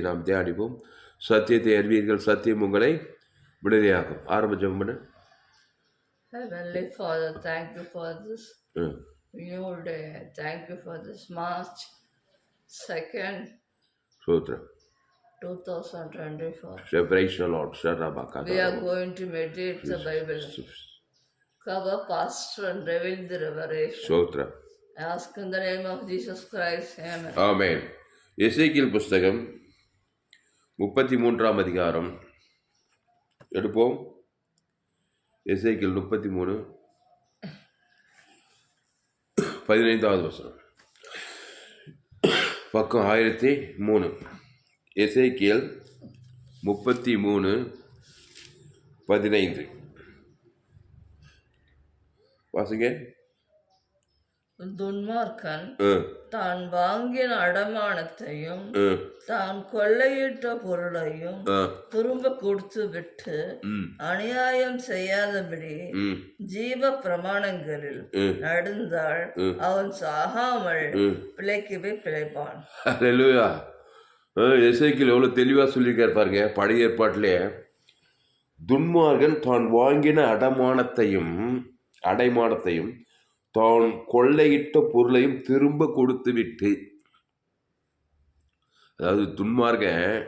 நாம் தியானிப்போம். சத்தியத்தை அறிவீர்கள், சத்தியம் உங்களை விடுதலையாகும். ஆரம்பிச்சோம் பண்ண. Heavenly Father, thank you for this new day. Thank you for this March 2nd, சோத்ரம் 2024. செப்பரேஷன் லார்ட் ஷரபாகா. We are going to meditate the Bible. Cover, pastor, and reveal the revelation. சோத்ரம். I ask in the name of Jesus Christ. Amen. ஆமென். எசேக்கியேல் புஸ்தகம் 33ஆம் அதிகாரம் எடுப்போம். எசேக்கியேல் 33 15வது வசனம், பக்கம் 1003. எசேக்கியேல் 33:15 வாசிங்க. துன்மார்க்கன் தான் வாங்கின அடமானத்தையும் தான் கொள்ளையிட்ட பொருளையும் திரும்ப கொடுத்து விட்டு அநியாயம் செய்யாதபடி ஜீவ பிரமாணங்களில் நடந்தால் அவன் சாகாமல் பிழைக்கவே பிழைப்பான். எசேக்கியேல் எவ்வளவு தெளிவா சொல்லியிருக்காரு பாருங்க. பழைய ஏற்பாட்டிலே துன்மார்கன் தான் வாங்கின அடைமானத்தையும் தான் கொள்ளையிட்ட பொருளையும் திரும்ப கொடுத்து விட்டு, அதாவது துன்மார்கன்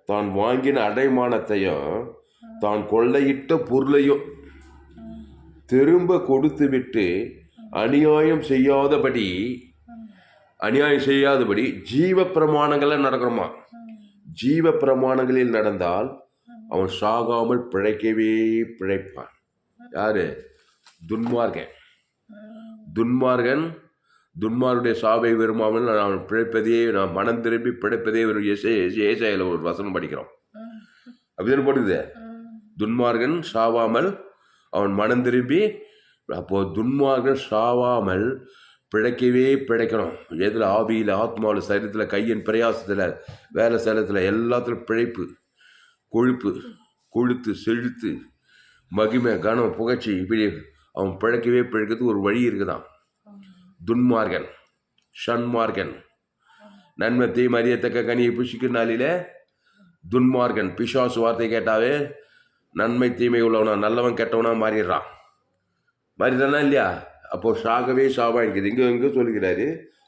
தான் வாங்கின அடைமானத்தையும் தான் கொள்ளையிட்ட பொருளையும் திரும்ப கொடுத்து விட்டு அநியாயம் செய்யாதபடி ஜீவ பிரமாணங்களில் நடக்கணுமா. ஜீவ பிரமாணங்களில் நடந்தால் அவன் சாகாமல் பிழைக்கவே பிழைப்பான். யாரு? துன்மார்கனுடைய சாவை விரும்பாமல் அவன் பிழைப்பதே, நான் மனம் திரும்பி பிழைப்பதே வரும். ஏசாயில ஒரு வசனம் படிக்கிறோம். அப்படிதான் போடுது. துன்மார்கன் சாவாமல் அவன் மனம் திரும்பி, அப்போ துன்மார்கன் சாவாமல் பிழைக்கவே பிழைக்கணும். எதில்? ஆவியில், ஆத்மாவில், சரீரத்தில், கையின் பிரயாசத்தில், வேலை ஸ்தலத்தில், எல்லாத்துலையும் பிழைப்பு, கொழுத்து, செழுத்து, மகிமை, கனம், புகழ்ச்சி, இப்படி அவன் பிழைக்கிறதுக்கு ஒரு வழி இருக்குதான். துன்மார்கன், ஷண்மார்கன், நன்மை தீமை அறியத்தக்க கனியை புசிக்கும் நாளில துன்மார்கன் பிசாசு வார்த்தை கேட்டாவே நன்மை தீமை உள்ளவனா, நல்லவன் கெட்டவனா மாறிடுறானா இல்லையா? அப்போ சாகவே சாவா இருக்குது. இங்கே சொல்லுகிறாரு,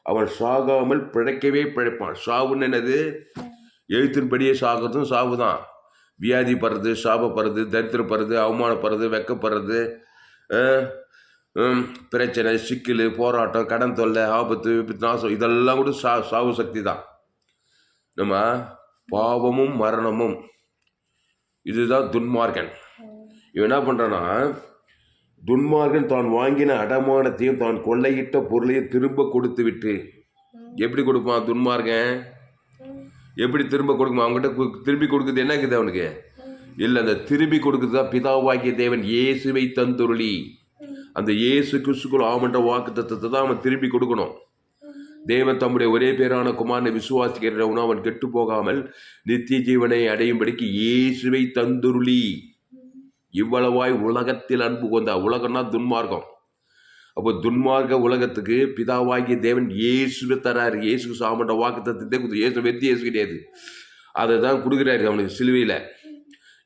அவன் சாகாமல் பிழைக்கவே பிழைப்பான். சாவுன்னு என்னது? எழுத்தின்படியே சாகிறதும் சாவு தான். வியாதி படுறது, சாபப்படுறது, தரித்திரப்படுறது, அவமானப்படுறது, வெக்கப்படுறது, பிரச்சனை, சிக்கல், போராட்டம், கடன் தொல்லை, ஆபத்து, நாசம், இதெல்லாம் கூட சாவு சக்தி தான். நம்ம பாவமும் மரணமும், இதுதான் துன்மார்கன். இவன் என்ன பண்ணுறான்னா, துன்மார்கன் தான் வாங்கின அடமானத்தையும் தான் கொள்ளையிட்ட பொருளையும் திரும்ப கொடுத்து விட்டு. எப்படி கொடுப்பான் துன்மார்கன்? எப்படி திரும்ப கொடுக்குமா? அவங்ககிட்ட திரும்பி கொடுக்குறது என்ன இருக்குது அவனுக்கு? இல்லை, அந்த திரும்பி கொடுக்குறது தான் பிதாவாகிய தேவன் இயேசுவை தந்துருளி, அந்த இயேசு கிறிஸ்துக்குள் ஆமன்ற வாக்கு தத்துவத்தை தான் அவன் திரும்பி கொடுக்கணும். தேவன் தம்முடைய ஒரே பேரான குமாரனை விசுவாசிக்கிறவனும் அவன் கெட்டு போகாமல் நித்திய ஜீவனை அடையும்படிக்கு இயேசுவை தந்துருளி. இவ்வளவாய் உலகத்தில் அன்பு கொண்ட, உலகம்னா துன்மார்க்கம். அப்போ துன்மார்க்க உலகத்துக்கு பிதாவாகிய தேவன் இயேசுவை தராரு. இயேசு சாமன்ற வாக்கு தத்துவத்தை இயேசு வெத்தி இயேசு கிடையாது, அதை தான் கொடுக்குறாரு அவனுக்கு சிலுவையில்.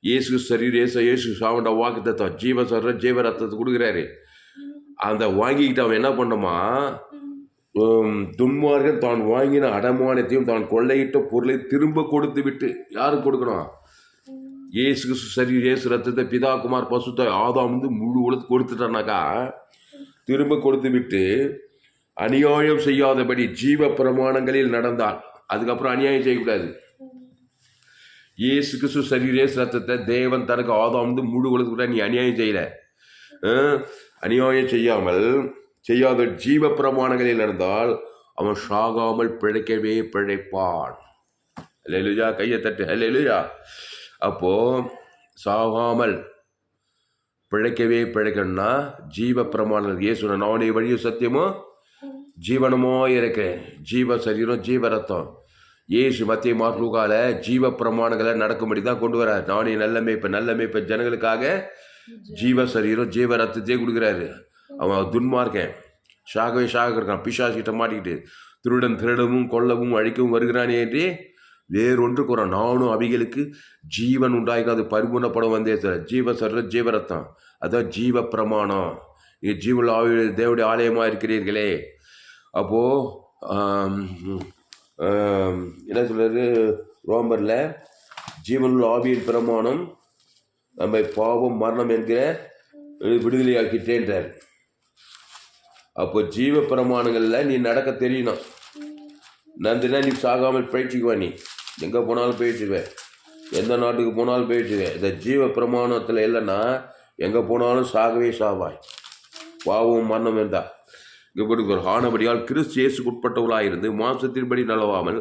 இயேசு சரீர், இயேசு சாமன்ற வாக்கு தத்துவம், ஜீவ ரத்தத்தை கொடுக்குறாரு. அந்த வாங்கிக்கிட்டு அவன் என்ன பண்ணமா, துன்மார்க்கன் தான் வாங்கின அடமானத்தையும் தான் கொள்ளையிட்ட பொருளை திரும்ப கொடுத்து விட்டு. யாருக்கு கொடுக்கணும்? இயேசு சரீர், இயேசு ரத்தத்தை பிதா குமார் பசுத்த ஆதாம் முழு உலகத்து கொடுத்துட்டானாக்கா, திரும்ப கொடுத்து விட்டு அநியாயம் செய்யாதபடி ஜீவ பிரமாணங்களில் நடந்தால், அதுக்கப்புறம் அநியாயம் செய்யக்கூடாது. இயேசு கிறிஸ்து சரீர இயேசு ரத்தத்தை தேவன் தனக்கு ஆதாம் முழு உலகத்துக்கு நீ அநியாயம் செய்யல, அநியாயம் செய்யாத ஜீவ பிரமாணங்களில் நடந்தால் அவன் சாகாமல் பிழைக்கவே பிழைப்பான். அல்லேலூயா, கையை தட்டு. அல்லேலூயா. அப்போ சாகாமல் பிழைக்கவே பிழைக்கணும்னா ஜீவ பிரமாணம். இயேசு நானே வழியும் சத்தியமோ ஜீவனமோ இருக்கிறேன், ஜீவ சரீரம், ஜீவ ரத்தம். இயேசு மத்திய மார்லூகால ஜீவ பிரமாணங்களை நடக்கும்படி தான் கொண்டு வரார். நானே நல்ல மேய்ப்ப ஜனங்களுக்காக ஜீவ சரீரம், ஜீவ ரத்தத்தையே கொடுக்குறாரு. அவன் துன்மார்க்கன், சாகவே இருக்கான், பிசாசுகிட்ட மாட்டிக்கிட்டு திருடன் திருடவும் கொல்லவும் அழிக்கவும் வருகிறானே என்றே வேறொன்று கூறான். நானும் அவைகளுக்கு ஜீவன் உண்டாயிருக்கும், அது பரிபூர்ணப்படம் வந்தே சார். ஜீவ சர்வ ஜீவரத்தம், அதான் ஜீவ பிரமாணம். நீங்கள் ஜீவனுள்ள ஆவி தேவனுடைய ஆலயமாக இருக்கிறீர்களே. அப்போது என்ன சொல்றாரு ரோமரில், ஜீவனுள்ள ஆவியின் பிரமாணம் நம்மை பாவம் மரணம் என்கிற விடுதலையாக்கிட்டேன்றார். அப்போ ஜீவ பிரமாணங்களில் நீ நடக்க தெரியணும். நந்தினா நீ சாகாமல் போயிடுச்சுக்குவா, நீ எங்கே போனாலும் போயிடுச்சுவேன், எந்த நாட்டுக்கு போனாலும் போயிடுச்சுவேன். இந்த ஜீவ பிரமாணத்தில் இல்லைன்னா எங்கே போனாலும் சாகவே சாவாய். பாவம் மரணம் என்றா இங்கே போட்டு ஆனபடியால் கிறிஸ்து இயேசுக்கு உட்பட்டவளாக இருந்து மாம்சத்தின்படி நலவாமல்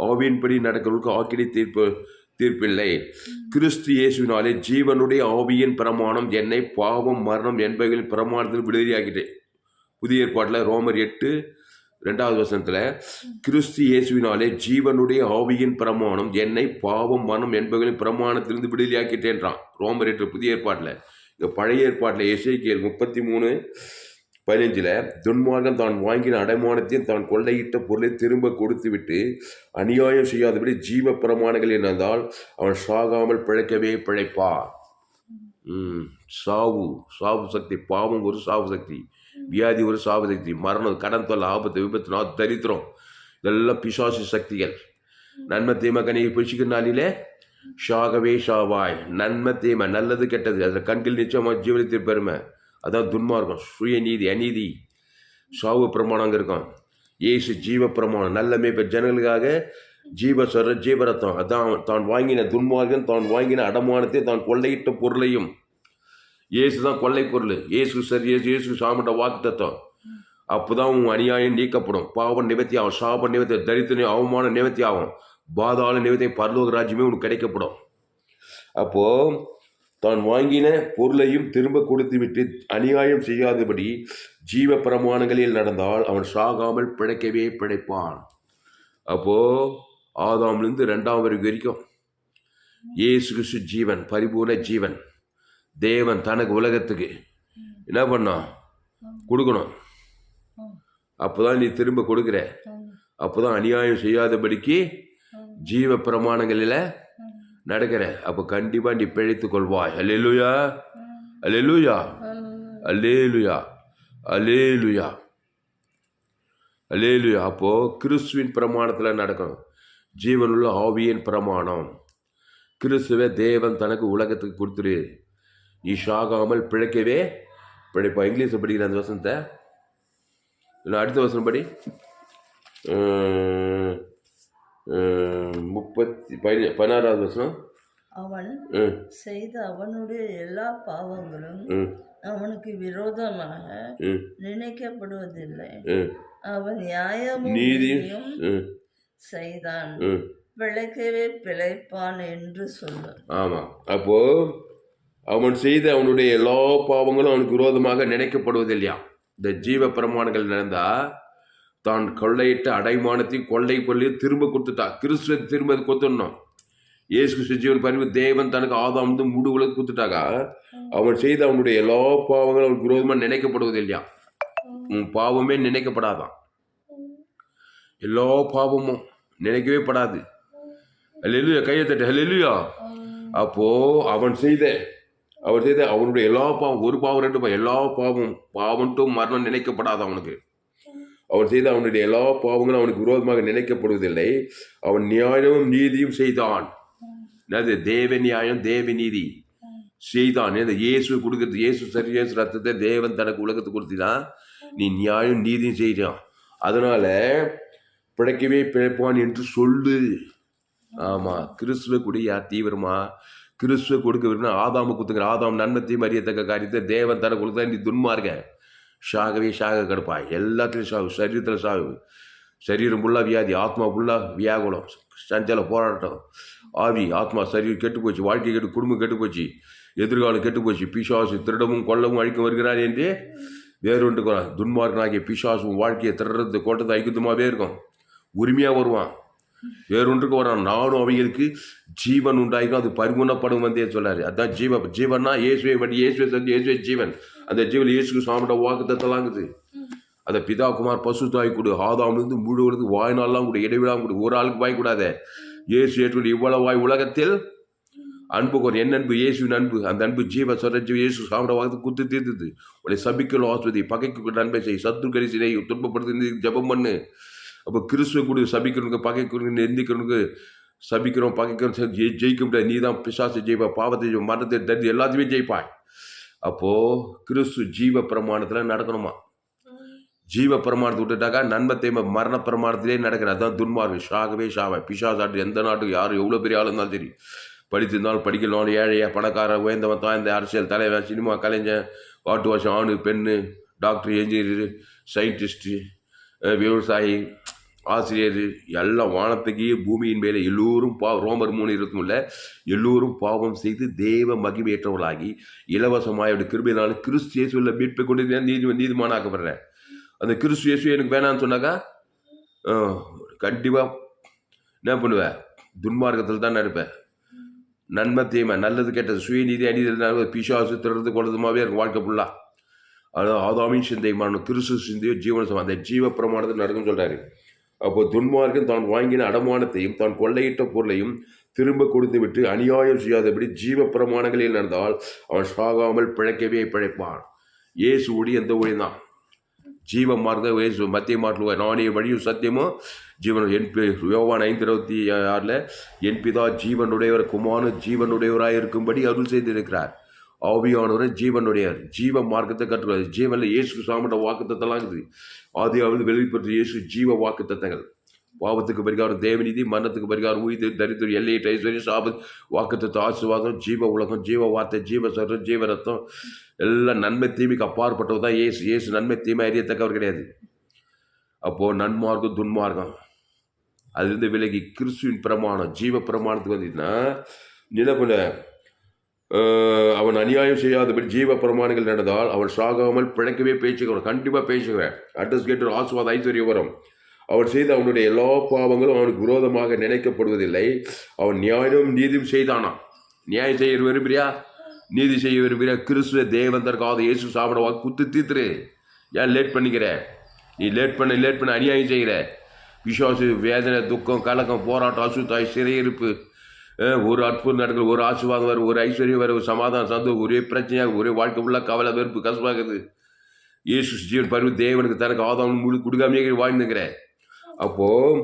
ஆவியின்படி நடக்கிறவர்களுக்கு ஆக்கினை தீர்ப்பில்லை. கிறிஸ்து இயேசுவினாலே ஜீவனுடைய ஆவியின் பிரமாணம் என்னை பாவம் மரணம் என்பவைகளின் பிரமாணத்தில் விடுதலையாக்கிட்டேன். புதிய ஏற்பாட்டில் ரோமர் 8:2 கிறிஸ்து இயேசுவினாலே ஜீவனுடைய ஆவியின் பிரமாணம் என்னை பாவம் மரணம் என்பவைகளின் பிரமாணத்திலிருந்து விடுதலையாக்கிட்டேன்றான் ரோமர் 8 புதிய ஏற்பாட்டில். இந்த பழைய ஏற்பாட்டில் எசேக்கியேல் 33:15 துன்மார்க்கன் தான் வாங்கின அடைமானத்தையும் தான் கொள்ளையிட்ட பொருளை திரும்ப கொடுத்து விட்டு அநியாயம் செய்யாதபடி ஜீவ பிரமாணங்கள் இருந்தால் அவன் சாகாமல் பிழைக்கவே பிழைப்பான். சாவு சக்தி, பாவம் ஒரு சாவு சக்தி, வியாதி ஒரு சாவு சக்தி, மரணம், கடன் தொல்லை, ஆபத்து, விபத்து, தரித்திரம், இதெல்லாம் பிசாசு சக்திகள். நன்மை தீமை கனியை பிடிச்சிக்கிற நாளிலே சாகவே சாவாய். நன்மை தீமை, நல்லது கெட்டது, அதில் கண்கள் நிச்சயமாக ஜீவனத்தின் பெருமை, அதான் துன்மார்க்கம், சுயநீதி, அநீதி, சாவு பிரமாணம் அங்கே இருக்கும். ஏசு ஜீவ பிரமாணம், நல்ல மேய்ப்ப ஜனங்களுக்காக ஜீவ சொல்ற ஜீவரத்தம், அதான் தான் வாங்கின துன்மார்க்கன் தான் வாங்கின அடமானத்தை தான் கொள்ளையிட்ட பொருளையும். ஏசு தான் கொள்ளை பொருள், ஏசு சரி, ஏசு சாமிட்ட வாக்கு தத்துவம். அப்போதான் உன் அநியாயம் நீக்கப்படும், பாவம் நிவர்த்தி ஆகும், சாபம் நிவர்த்தி, தரித்திரம் அவமானம் நிவர்த்தி ஆகும், பாதாள நிவர்த்தி, பரலோக ராஜ்யமே உனக்கு கிடைக்கப்படும். அப்போது தான் வாங்கின பொருளையும் திரும்ப கொடுத்து விட்டு அநியாயம் செய்யாதபடி ஜீவ பிரமாணங்களில் நடந்தால் அவன் சாகாமல் பிழைக்கவே பிழைப்பான். அப்போது ஆதாம்லேருந்து 2ஆம் வரைக்கும் இயேசு கிறிஸ்து ஜீவன், பரிபூர்ண ஜீவன். தேவன் தனக்கு உலகத்துக்கு என்ன பண்ணான்? கொடுக்கணும். அப்போதான் நீ திரும்ப கொடுக்குற. அப்போதான் அநியாயம் செய்யாதபடிக்கு ஜீவ பிரமாணங்களில் நடக்கிற. அப்போ கண்டிப்பாக நீ பிழைத்து கொள்வாய். அல்லேலூயா, அல்லேலூயா, அல்லேலூயா, அல்லேலூயா, அல்லேலூயா. அப்போது கிறிஸ்துவின் பிரமாணத்தில் நடக்கணும். ஜீவனுள்ள ஆவியின் பிரமாணம். கிறிஸ்துவை தேவன் தனக்கு உலகத்துக்கு கொடுத்துரு, நீ சாகாமல் பிழைக்கவே பிழைப்பா. இங்கிலீஷில் படிக்கிற அந்த வசனத்தை அடுத்த வசனம் படி. 16வது வசனம். அவன் செய்த அவனுடைய எல்லா பாவங்களும் அவனுக்கு விரோதமாக நினைக்கப்படுவதில்லை. அவன் நியாயமும் நீதியும் செய்தான், பிழைக்கவே பிழைப்பான் என்று சொல்லு. ஆமா, அப்போ அவன் செய்த அவனுடைய எல்லா பாவங்களும் அவனுக்கு விரோதமாக நினைக்கப்படுவதில்லையா. இந்த ஜீவ பிரமாணங்கள் நடந்தா தான் கொள்ளையிட்ட அடைமானத்தையும் கொள்ளை பொருளையும் திரும்ப கொடுத்துட்டா. கிறிஸ்துவ திரும்ப கொடுத்துடணும். இயேசு கிறிஸ்து ஜீவன் பரிவு தேவன் தனக்கு ஆதாம் வந்து முழு உலகம் கொடுத்துட்டாங்க. அவன் செய்த அவனுடைய எல்லா பாவங்களும் அவனுக்கு விரோதமாக நினைக்கப்படுவது இல்லையா. உன் பாவமே நினைக்கப்படாதான். எல்லா பாவமும் நினைக்கவே படாது. அல்லேலூயா, கையை தட்டு, அல்லேலூயா. அப்போ அவன் செய்த அவனுடைய எல்லா பாவம், ஒரு பாவம் ரெண்டு பாவம், எல்லா பாவம்ட்டும் மரணம் நினைக்கப்படாது அவனுக்கு. அவன் செய்த அவனுடைய எல்லா பாவங்களும் அவனுக்கு விரோதமாக நினைக்கப்படுவதில்லை. அவன் நியாயமும் நீதியும் செய்தான். அது தேவ நியாயம், தேவ நீதி செய்தான். இயேசு கொடுக்கறது, இயேசு சரி, இயேசு ரத்தத்தை தேவன் தனக்கு உலகத்துக்கு கொடுத்துதான் நீ நியாயம் நீதியும் செய்கிறான். அதனால பிழைக்கவே பிழைப்பான் என்று சொல்லு. ஆமாம், கிறிஸ்துவ கூட யார் தீவிரமா கிறிஸ்துவ கொடுக்க விரும்பினா ஆதாம குத்துங்கிற. ஆதாம் நன்மத்தையும் அறியத்தக்க காரியத்தை தேவன் தனக்கு கொடுத்தா நீ துன்மார்க்க சாகவே சாக கிடப்பாய். எல்லாத்துலேயும் சாகு, சரீரத்தில் சாகு, சரீரம் ஃபுல்லாக வியாதி, ஆத்மா ஃபுல்லாக வியாகுலம், சஞ்சல போராட்டம், ஆவி ஆத்மா சரீரம் கெட்டு போச்சு, வாழ்க்கை கெட்டு, குடும்பம் கெட்டு போச்சு, எதிர்காலம் கெட்டு போச்சு. பிசாசு திருடமும் கொல்லவும் அழிக்கும் வருகிறான் என்று வேறொன்று துன்மார்க்கனாகிய பிசாசும் வாழ்க்கையை திருடுறது கொட்டத்தை ஐக்கியமாகவே இருக்கும். உரிமையாக வருவான், வேறொன்றுக்கு வரான். நானும் அவைகளுக்கு ஜீவன் உண்டாயிருக்கும், அது பரிபூர்ணப்படும் வந்தே சொல்லாரு. அதான் ஜீவன்னா இயேசுவை வண்டி, இயேசுவை சந்தி, இயேசுவை ஜீவன். அந்த ஜீவன் இயேசுக்கு சாமிட்ட வாக்கு தத்தலாங்குது. அதை பிதா குமார் பசுத்தாய் கொடு, ஆதாமிலிருந்து முழுவதுக்கு வாய்நாள்லாம் கொடு, இடைவிழாம் கொடு, ஒரு ஆளுக்கு வாய் கூடாத. இயேசு ஏற்று இவ்வளவு வாய் உலகத்தில் அன்பு கோர், என் அன்பு இயேசுவின் அன்பு, அந்த அன்பு ஜீவ சொரஜி இயேசு சாப்பிட வாக்கு குத்து தீர்த்தது. உடைய சபிக்கல் ஆஸ்வதி, பகைக்கு நன்மை செய், சத்துரு கரிசினை துன்பப்படுத்தி ஜபம் பண்ணு. அப்போ கிறிஸ்துவ கூட சபிக்கிறவனுக்கு, பகைக்கிறவனுக்கு, எந்திக்கிறவனுக்கு, சபிக்கிறோம் பகைக்கிறோம் ஜெயிக்க முடியாது. நீ தான் பிசாசை ஜெயிப்பா, பாவத்தை மரணத்தை தடுத்து எல்லாத்தையுமே ஜெயிப்பாய். அப்போ கிறிஸ்து ஜீவ பிரமாணத்தில் நடக்கணுமா? ஜீவ பிரமாணத்தை விட்டுட்டாக்கா நன்மத்தை மரண பிரமாணத்திலே நடக்கிற, அதுதான் துன்மார்க்கு. ஷாகவே ஷாவை பிசாசாட்டு எந்த நாட்டுக்கு யாரும் எவ்வளோ பெரிய ஆள் இருந்தாலும் சரி, படித்திருந்தாலும் படிக்கலாலும், ஏழையா பணக்காரன், உயர்ந்தவன், தாய்ந்த, அரசியல் தலைவன், சினிமா கலைஞன், காட்டு வருஷம், ஆணு பெண்ணு, டாக்டர், என்ஜினியரு, சயின்டிஸ்ட்டு, விவசாயி, ஆசிரியர், எல்லாம் வானத்துக்கே பூமியின் மேலே எல்லோரும் ரோமர் 3:21 எல்லோரும் பாவம் செய்து தேவ மகிமையற்றவர்களாகி இலவசமாய் கிருபையினால கிறிஸ்து இயேசுவில் மீட்பை கொண்டு நீதிமானாக்கப்படுறேன். அந்த கிறிஸ்து இயேசு எனக்கு வேணான்னு சொன்னாக்கா கண்டிப்பாக என்ன பண்ணுவேன்? துன்மார்க்கத்தில் தான் நடப்பேன். நன்மை தீமை, நல்லது கெட்டது, சுயநீதி அநீதி, பிசாசு திறந்து கொள்றதுமாவே இருக்கும் வாழ்க்கை ஃபுல்லாக. அதாவது ஆதாமின் சிந்தை மரணம், கிறிஸ்து சிந்தையோ ஜீவன, அந்த ஜீவ பிரமாணத்தில் நடக்கும்னு சொல்கிறாரு. அப்போ துன்மார்க்கன் தான் வாங்கின அடமானத்தையும் தான் கொள்ளையிட்ட பொருளையும் திரும்ப கொடுத்து விட்டு அநியாயம் செய்யாதபடி ஜீவ பிரமாணங்களில் நடந்தால் அவன் சாகாமல் பிழைக்கவே பிழைப்பான். இயேசு ஒளி எந்த ஒளி தான்? ஜீவ மார்க்கம். இயேசு மத்திய மாட்டில் நானே வழியும் சத்தியமும் ஜீவன். யோவான் 5:26 என் பிதா ஜீவனுடையவர், குமாரன் ஜீவனுடையவராக இருக்கும்படி அருள் செய்திருக்கிறார். ஆவியானவரை ஜீவனுடையவர். ஜீவ மார்க்கத்தை கற்றுக்கிறார். ஜீவனில் இயேசு சாமிட்ட வாக்குத்தத்தெல்லாம் இருக்குது. ஆதியாவது வெளிப்பட்டு இயேசு ஜீவ வாக்குத்தத்தங்கள். பாவத்துக்கு பரிகாரம் தேவநீதி, மரணத்துக்கு பரிகாரம் உயிர், தரித்திரம், எல்லையிட்ட ஐஸ்வர்யம், சாபத், வாக்குத்தத்த, ஆசீர்வாதம், ஜீவ உலகம், ஜீவ வார்த்தை, ஜீவ சரம், ஜீவ ரத்தம், எல்லாம் நன்மை தீமைக்கு அப்பாற்பட்டவர் தான் இயேசு. இயேசு நன்மை தீமை அறியத்தக்கவர் கிடையாது. அப்போது நன்மார்க்கம் துன்மார்க்கம் அதுலேருந்து விலகி கிறிஸ்துவின் பிரமாணம் ஜீவ பிரமாணத்துக்கு வந்துச்சுன்னா நிலப்பட அவன் அநியாயம் செய்யாதபடி ஜீவ பிரமாணங்கள் நடந்தால் அவன் சாகாமல் பிழைக்கவே பேச்சுக்கிறோம். கண்டிப்பாக பேசுகிறேன். அட்ரஸ் கேட்டு ஆசுவாத ஐஸ்வர்யம் வரும். அவன் செய்த அவனுடைய எல்லா பாவங்களும் அவனுக்கு விரோதமாக நினைக்கப்படுவதில்லை. அவன் நியாயமும் நீதியும் செய்தானா? நியாயம் செய்ய விரும்புறியா? நீதி செய்ய விரும்புகிற? கிறிஸ்துவ தேவன் தற்காத இயேசு சாப்பிட குத்து தீத்துரு. ஏன் லேட் பண்ணிக்கிற? நீ லேட் பண்ண அநியாயம் செய்கிற. விசுவாசு, வேதனை, துக்கம், கலக்கம், போராட்டம், அசுத்தாய், சிறையிருப்பு, ஒரு அற்புதம் நடக்கிற, ஒரு ஆசீர்வாதம் வரும், ஒரு ஐஸ்வர்யம் வரும், ஒரு சமாதானம், சந்தோஷம், ஒரே பிரச்சனையாக, ஒரே வாழ்க்கை ஃபுல்லாக கவலை, வெறுப்பு, கஷ்டமாகுது. இயேசு ஜீவன் பருவ தேவனுக்கு தனக்கு ஆதாரம் முழு கொடுக்காமையே வாழ்ந்துங்கிற. அப்போது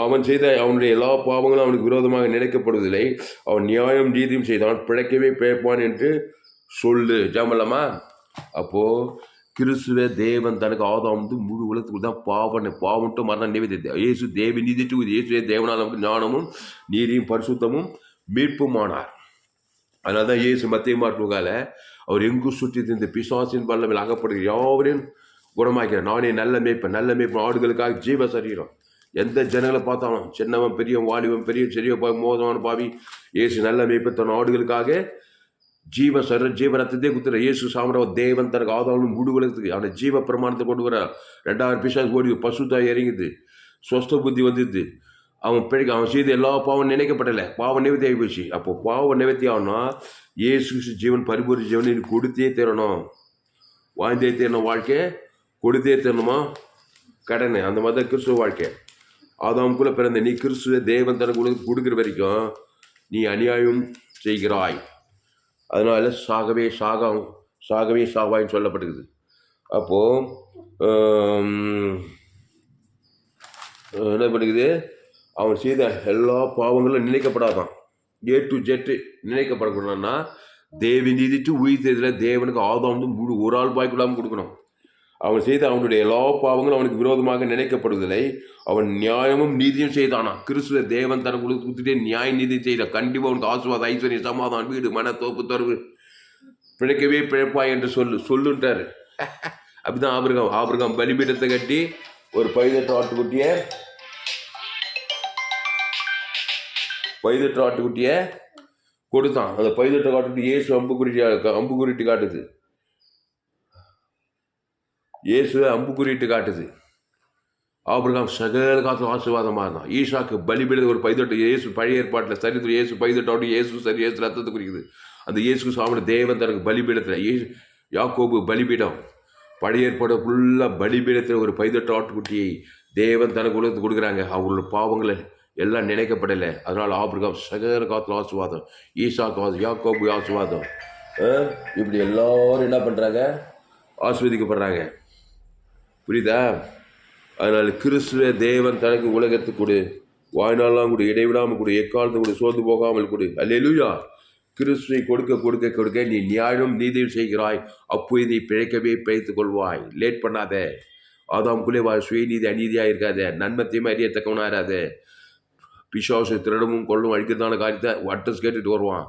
அவன் செய்த அவனுடைய எல்லா பாவங்களும் அவனுக்கு விரோதமாக நினைக்கப்படுவதில்லை. அவன் நியாயம் நீதியும் செய்தான், பிழைக்கவே பிழைப்பான் என்று சொல்லு. ஜாமல்லம்மா. அப்போது கிறிஸ்துவ தேவன் தனக்கு ஆதாம் முழு உலகத்துக்கு தான் பாவம்ட்டு மரணம் நிவேதித்து இயேசு தேவி நீதிட்டு இயேசுவே தேவனால் நமக்கு ஞானமும் நீதியும் பரிசுத்தமும் மீட்புமானார். அதனால தான் இயேசு மத்திய மாற்றுகால அவர் எங்கும் சுற்றி இந்த பிசாசின் வல்லமையில் அகப்படுகிற யாவரையும் குணமாக்கிறார். நானே நல்ல மேய்ப்பன் ஆடுகளுக்காக ஜீவ சரீரம். எந்த ஜனங்களை பார்த்தாலும் சின்னவன் பெரியவன் வாலிபன் பெரிய செரிய மோதமான பாவி, இயேசு நல்ல மேய்ப்பன் தன் ஆடுகளுக்காக ஜீவ ரத்தத்தை குத்துற. இயேசு சாமர தேவன் தனக்கு ஆதாரம் முடுவலத்துக்கு அந்த ஜீவ பிரமாணத்தை கொண்டு வர. 2000 பிசாசு ஓடி பசுத்தாய் இறங்குது, சொஸ்த புத்தி வந்துடுது. அவன் செய்த எல்லா பாவம் நினைக்கப்படலை, பாவம் நிவர்த்தி ஆகி போச்சு. அப்போ பாவம் நிவர்த்தி ஆகணும்னா இயேசு ஜீவன் பரிபூர்ண ஜீவன் கொடுத்தே தரணும். வாழ்ந்தே தரணும். வாழ்க்கை கொடுத்தே தரணுமா? கடன். அந்த மாதிரி தான் கிறிஸ்துவ வாழ்க்கை. ஆதாமுக்குள்ளே பிறந்த நீ கிறிஸ்துவ தேவன் தனக்கு கொடுக்குற வரைக்கும் நீ அநியாயம் செய்கிறாய். அதனால சாகவே சாவாயின்னு சொல்லப்பட்டுக்குது. அப்போது என்ன பண்ணுக்குது? அவன் செய்த எல்லா பாவங்களும் நினைக்கப்படாதான். A to Z நினைக்கப்படக்கூடாதுன்னா தேவி நீதிட்டு உயிர் தேதியில் தேவனுக்கு ஆதாம் முழு ஒரு ஆள் பாய்க்குள்ளாமல் கொடுக்கணும். அவன் செய்த அவனுடைய எல்லா பாவங்களும் அவனுக்கு விரோதமாக நினைக்கப்படுவதில்லை. அவன் நியாயமும் நீதியும் செய்தானா? கிறிஸ்துவ தேவன் தனக்கு கொடுத்துட்டே நியாய நீதி செய்த. கண்டிப்பாக அவனுக்கு ஆசீர்வாதம், ஐஸ்வர்யம், சமாதானம், வீடு, மன, தோப்பு, தருவு, பிழைக்கவே பிழைப்பாய் என்று சொல்லுன்றாரு. அப்படிதான் ஆபிரகாம் பலிபீடத்தை கட்டி ஒரு 18 ஆட்டுக்குட்டியை கொடுத்தான். அந்த 18 ஆட்டுக்குட்டி இயேசு அம்பு குறிட்டு காட்டுது. ஆபிரகாம் சகல காலத்தில் ஆசீர்வாதமாக இருந்தான். ஈசாக்கு பலிபீடம் ஒரு 18 இயேசு பழைய ஏற்பாட்டில் சரித்திரம் இயேசு 18 ஆட்டு இயேசு ரத்தத்தை குறிக்குது. அந்த இயேசு சாமி தேவன் தனக்கு பலிபீடத்தில் யாக்கோபு பலிபீடம் பழைய ஏற்பாடு ஃபுல்லாக பலிபீடத்தில் ஒரு 18 ஆட்டுக்குட்டியை தேவன் தனக்கு உலகத்துக்கு கொடுக்குறாங்க. அவங்களோட பாவங்களை எல்லாம் நினைக்கப்படலை. அதனால் ஆபிரகாம் சகல காலத்தில் ஆசீர்வாதம், ஈசாக்கு ஆசீர்வாதம், யாக்கோபு ஆசீர்வாதம், இப்படி எல்லாரும் என்ன பண்ணுறாங்க, ஆசீர்வதிக்கப்படுறாங்க. புரியுதா? அதனால் கிறிஸ்துவ தேவன் தனக்கு உலகத்துக்கு கொடு, வாழ்நாளாம் கொடு, இடைவிடாமல் கொடு, எக்காலத்தும் கொடு, சோர்ந்து போகாமல் கொடு. அல்லேலூயா. கிறிஸ்துவை கொடுக்க கொடுக்க கொடுக்க நீ நியாயம் நீதியும் செய்கிறாய், அப்போ நீ பிழைக்கவே பிழைத்துக் கொள்வாய். லேட் பண்ணாத. ஆதாமுக்குள்ளே சுயநீதி அநீதியாக இருக்காத, நன்மத்தையுமே அறியத்தக்கவனாராத. பிசாசு திருடமும் கொள்ளும் அழிக்கிறதான காரியத்தை அட்ரஸ் கேட்டுட்டு வருவான்.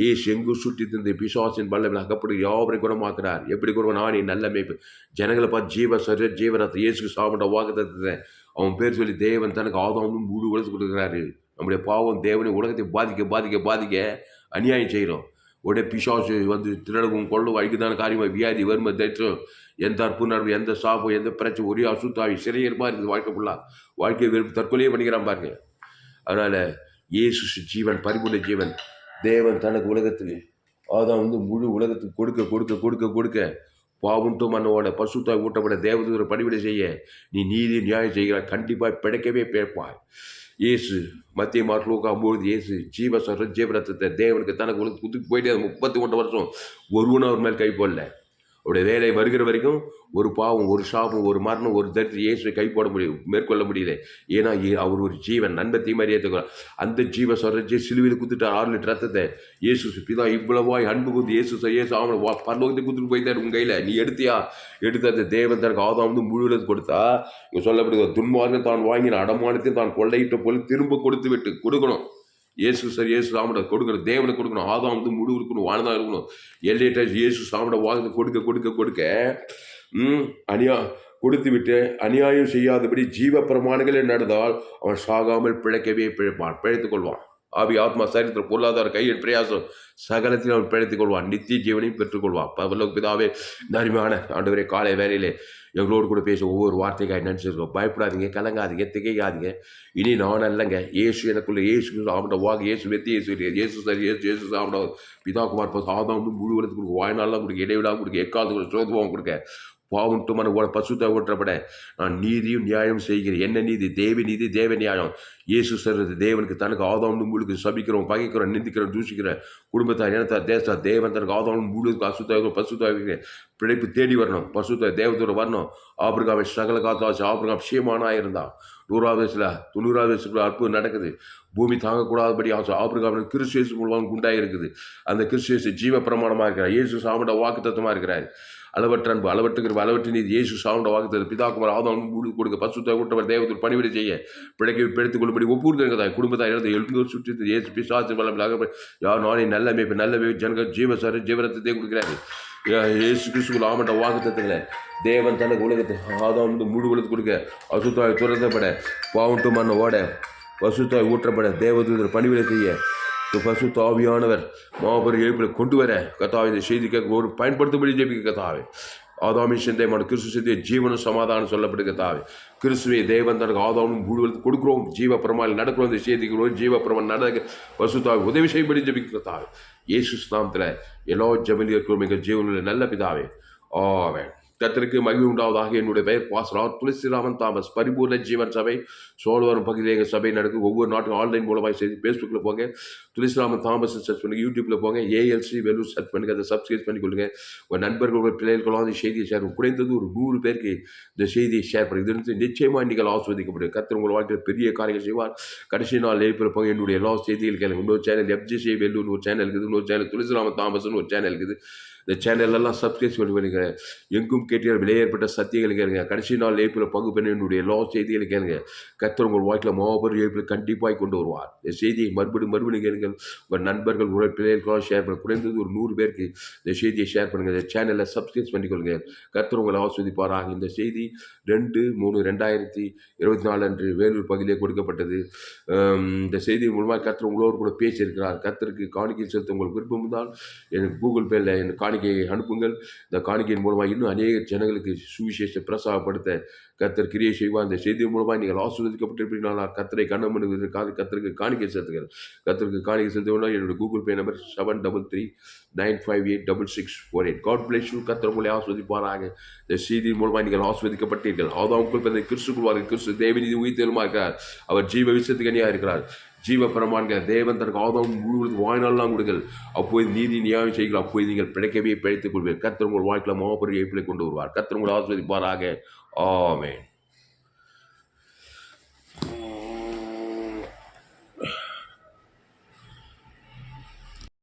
ஏசு எங்கு சுற்றி தந்து பிசாசின் பல்லவில் அகப்பட்டு யாவரை குணமாக்குறார். எப்படி குணம்? நானே நல்ல மேய்ப்பு, ஜனங்களை பார்த்து ஜீவ சரீர ஜீவரத்தை இயேசுக்கு சாப்பிட்ட வாக்குத்தத்தத்தை அவன் பேர் சொல்லி தேவன் தனக்கு ஆதாமும் முழு உலகத்துக்கு கொடுக்குறாரு. நம்முடைய பாவம் தேவனை உலகத்தை பாதிக்க பாதிக்க பாதிக்க அநியாயம் செய்கிறோம். உடனே பிசாசு வந்து திருடவும் கொள்ளும் அழிக்கிறதான காரியமாக வியாதி வறுமை தரித்திரம் எந்த அற்பு நடவு எந்த சாப்பம் எந்த பிரச்சனை ஒரே அசுத்தாவி சிறையற்பா இருக்குது. வாழ்க்கை ஃபுல்லாக வாழ்க்கை வெறுப்பு தற்கொலையே பண்ணிக்கிறான் பாருங்க. அதனால் இயேசு ஜீவன், பரிபூர்ண ஜீவன், தேவன் தனக்கு உலகத்துக்கு அதான் வந்து முழு உலகத்துக்கு கொடுக்க கொடுக்க கொடுக்க கொடுக்க பாவுண்டு மன்னோட பசுத்தாய் ஊட்டப்பட தேவதூர பணிவிடை செய்ய நீ நீதி நியாயம் செய்கிறாய். கண்டிப்பாக பிழைக்கவே பிழைப்பாய். இயேசு மத்திய மார்க் போது இயேசு ஜீவரத்தத்தை தேவனுக்கு தனக்கு உலகத்துக்கு குத்துக்கு போயிட்டே 31 வருஷம் ஒருவனும் அவர் மேல் கை போடல. அவருடைய வேலை வருகிற வரைக்கும் ஒரு பாவம், ஒரு சாபம், ஒரு மரணம், ஒரு தரித்திரம் இயேசுவை கை போட முடியும், மேற்கொள்ள முடியல. ஏன்னா அவர் ஒரு ஜீவன், நன்மத்தையும் அறியத்துக்கிறார். அந்த ஜீவ சொல்றஜி சிலுவையில் குத்துட்டார் 6 லிட்டர் ரத்தத்தை. இயேசு பிதா இவ்வளவாய் அன்பு குத்து இயேசு அவனை பரலோகத்தை குத்துட்டு போய்த்தார் உன் கையில். நீ எடுத்தியா? எடுத்து அந்த தேவன் தனக்கு ஆதாம் வந்து முழுவதும் கொடுத்தா இங்கே சொல்லப்படுகிற துன்மார்க்கம் தான் வாங்கின அடமானத்தையும் தான் கொள்ளையிட்ட போல திரும்ப கொடுத்து விட்டு கொடுக்கணும். இயேசு சாமிட கொடுக்குற தேவனை கொடுக்கணும். ஆதாம் வந்து முழு இருக்கணும், வாழ்ந்தான் இருக்கணும். எல்லையிட்ட இயேசு சாமிட வாங்கி கொடுக்க கொடுக்க கொடுக்க கொடுத்து விட்டு அநியாயம் செய்யாதபடி ஜீவ பிரமாணங்களே நடந்தால் அவன் சாகாமல் பிழைக்கவே பிழைப்பான், பிழைத்துக் கொள்வான். ஆவி ஆத்மா சரித்திர பொருளாதார கையில் பிரயாசம் சகலத்தில் அவன் பிழைத்துக் கொள்வான், நித்திய ஜீவனையும் பெற்றுக்கொள்வான். பரலோக பிதாவே, நன்மையான ஆண்டவரே, காலை வேலையிலே எங்களோடு கூட பேச ஒவ்வொரு வார்த்தைக்காய் நினச்சிருக்கோம். பயப்படாதீங்க, கலங்காதீங்க, திகைக்காதீங்க. இனி நான் அல்லங்க, இயேசு எனக்குள்ள, இயேசு சாப்பிட வாங்க, இயேசு வெத்தி, இயேசு சரி, இயேசு சாப்பிட பிதாகுமார் ஆதாம் வந்து முழுவதுக்கு கொடுக்க, வாழ்நாளெலாம் கொடுக்க, இடைவிடாமல் கொடுக்க, எக்காலத்து கொடுக்க, சோதுவாங்க கொடுக்க, பாவன்ட்டு மன பசுத்தை ஊற்றப்பட நான் நீதியும் நியாயம் செய்கிறேன். என்ன நீதி? தேவ நியாயம். இயேசு சொல்றது தேவனுக்கு தனக்கு ஆதாம் முழுக்கு சபிக்கிறோம், பகைக்கிறோம், நிந்திக்கிறோம், தூசிக்கிறோம், குடும்பத்தார், இனத்தார், தேசத்தார், தேவன் தனக்கு ஆதாம் முழுக்கு அசுத்தாக பசுத்தாக பிழைப்பு தேடி வரணும், பசுத்த தேவத்தோட வரணும். ஆபிரகாமை சகல காத்தாச்சு. ஆபிரகாம் விஷயமானா இருந்தான். 100ஆவது வயசுல 90ஆவது வயசுக்குள்ள அற்புதம் நடக்குது. பூமி தாங்கக்கூடாதபடி ஆசை. ஆபிரகாம் கிறிஸ்து மூலமாக குண்டாக இருக்குது. அந்த கிறிஸ்து ஜீவ பிரமாணமாக இருக்கிறார். இயேசு சாமிட வாக்கு தத்துவமாக இருக்கிறார். அளவற்ற அன்பு, அளவற்றுக்கிற அளவற்ற நீதி, இயேசு சாமிட வாக்குத்தது பிதாகுமார் ஆதாம் முழு கொடுக்க, பசுத்த கூட்டவர் தேவத்தில் பணிவிடை செய்ய, பிழைக்க பிழைத்துக் கொள்ளும்படி ஒவ்வொரு குடும்பத்தார் எழுந்து சுற்றி இயேசு பிசாசு வல்லமையாக யார் நானே நல்ல மேய்ப்பு ஜனக ஜீவசாரி ஜீவரத்தை கொடுக்கிறாரு. இயேசு கிறிஸ்துக்குள் ஆமட்ட வாக்குத்தங்களை தேவன் தனக்கு உலகத்தை ஆதாம் வந்து முழு உலகத்து கொடுக்க, அசுத்தாய் துரத்தப்பட, பாவட்டு மண்ண ஓட, பசுத்தாய் ஊற்றப்பட, தேவதூதர் பணிவிடை செய்ய, பசுத்த ஆவியானவர் மாபெரும் எழுப்பில் கொண்டு வர கத்தாவை இந்த செய்தி கேட்க ஒரு பயன்படுத்தும்படி ஜெபிக்க கத்தாவே. ஆதாமின் சிந்தைமான கிறிஸ்து சிந்தைய ஜீவனும் சமாதானம் சொல்லப்படுது கத்தாவே. கிறிஸ்துவை தேவன் தனக்கு ஆதாமும் முழுவதும் கொடுக்குறோம். ஜீவ பிரமாணம் நடக்கிறோம். இந்த செய்திக்கிறோம். ஜீவ பிரமாணம் நடக்க பசுத்தாவை உதவி செய்யும்படி ஜெபிக்க கத்தாவே. இயேசு நாமத்தில் எல்லா ஜெபலியும் இருக்கிறோம் எங்கள் ஜீவனில் நல்ல பிதாவே. ஆமென். கர்த்தருக்கு மகிழ்ச்சி உண்டாவதாக. என்னுடைய பெயர் பாஸ்டர் துளசிராமன் தாமஸ். பரிபூர்ண ஜீவன் சபை சோழவரம் பகுதியில் எங்கள் சபை நடக்கும். ஒவ்வொரு நாட்டுக்கும் ஆன்லைன் மூலமாக செய்து ஃபேஸ்புக்கில் போங்க, துளசிராமன் தாமஸ் சர்ச் பண்ணுங்க. யூடியூப்பில் போங்க, ஏஎல்சி வெல்லூர் சர்ச் பண்ணுங்க. அதை சப்ஸ்கிரைப் பண்ணிக்கொள்ளுங்க. உங்கள் நண்பர்கள் பிள்ளைகளுக்கெல்லாம் அந்த செய்தியை ஷேர் பண்ணுங்க. குறைந்தது ஒரு 100 பேருக்கு இந்த செய்தியை ஷேர் பண்ணுங்க. இது நிச்சயமாக நீங்கள் ஆஸ்வதிக்கப்படுங்க. கர்த்தர் உங்கள் வாழ்க்கையில் பெரிய காரியங்கள் செய்வார். கடைசி நாள் ஏப்ரல் போங்க. என்னுடைய எல்லா செய்திகள் கேளுங்க. இன்னொரு சேனல் FGC வெல்லூர் ஒரு சேனல் இருக்குது. இன்னொரு சேனல் துளசிராமன் தாமஸ்னு ஒரு சேனல் இருக்குது. இந்த சேனலெல்லாம் சப்ஸ்கிரைப் பண்ணிக்க. எங்கும் கேட்டீர்கள் விலையேற்பட்ட சத்தியங்களை கேளுங்க. கடைசி நாள் ஏப்ரல் பங்கு பெண் என்னுடைய எல்லா செய்திகளை கேளுங்க. கர்த்தர் உங்கள் வாழ்க்கையில் மாபெரும் ஏப்ரல் கண்டிப்பாக கொண்டு வருவார். இந்த செய்தியை மறுபடியும் கேளுங்கள். உங்கள் நண்பர்கள் உங்கள் பிள்ளைகளுக்கெல்லாம் ஷேர் பண்ண. குறைந்தது ஒரு 100 பேருக்கு இந்த செய்தியை ஷேர் பண்ணுங்கள். இந்த சேனலை சப்ஸ்கிரைப் பண்ணிக்கொள்ளுங்க. கர்த்தர் உங்களை ஆஸ்வதிப்பாராக. இந்த செய்தி 2/3/2024 அன்று வேலூர் பகுதியிலே கொடுக்கப்பட்டது. இந்த செய்தி மூலமாக கர்த்தர் உங்களோடு கூட பேசியிருக்கிறார். கர்த்தருக்கு காணிக்கை செலுத்த உங்களுக்கு விருப்பம் இருந்தால் எனக்கு கூகுள் பேயில் எனக்கு காணிக்கையை அனுப்புங்கள். இந்த காணிக்கையின் மூலமாக இன்னும் அநேக ஜனங்களுக்கு சுவிசேஷத்தை பிரசாரப்படுத்த கர்த்தர் கிரியை செய்வார். இந்த செய்தியின் மூலமாக நீங்கள் ஆசீர்வதிக்கப்பட்டிருப்பீங்களா? கர்த்தரை கண்ணம் பண்ணுவதற்காக கர்த்தருக்கு காணிக்கை செலுத்துங்கள். கர்த்தருக்கு காணிக்கை செலுத்துவதால் என்னுடைய Google Pay number 7339586648. God bless you. கர்த்தர் உங்களை ஆஸ்வதிப்பாராக. இந்த செய்தியின் மூலமாக நீங்கள் ஆஸ்வதிக்கப்பட்டீர்கள். அதான் உங்கள் கிறிஸ்துக்குள்வார்கள். கிறிஸ்து தேவநீதி உயிர்த்தெழுமா இருக்கிறார். அவர் ஜீவ விசத்துக்கனியாக இருக்கிறார். ஜீவபரமான்கிற தேவன் தனக்கு ஆதாம் முழுவதும் வாய்நாளெல்லாம் கொடுங்கள். அப்போது நீதி நியாயம் செய்கள். அப்போது நீங்கள் பிழைக்கவே பிழைத்துக் கொள்வீர். கர்த்தர் உங்கள் வாழ்க்கையில் மாபெரிய இழப்பிலை கொண்டு வருவார். கர்த்தர் உங்களை ஆஸ்வதிப்பாராக. ஆமென்.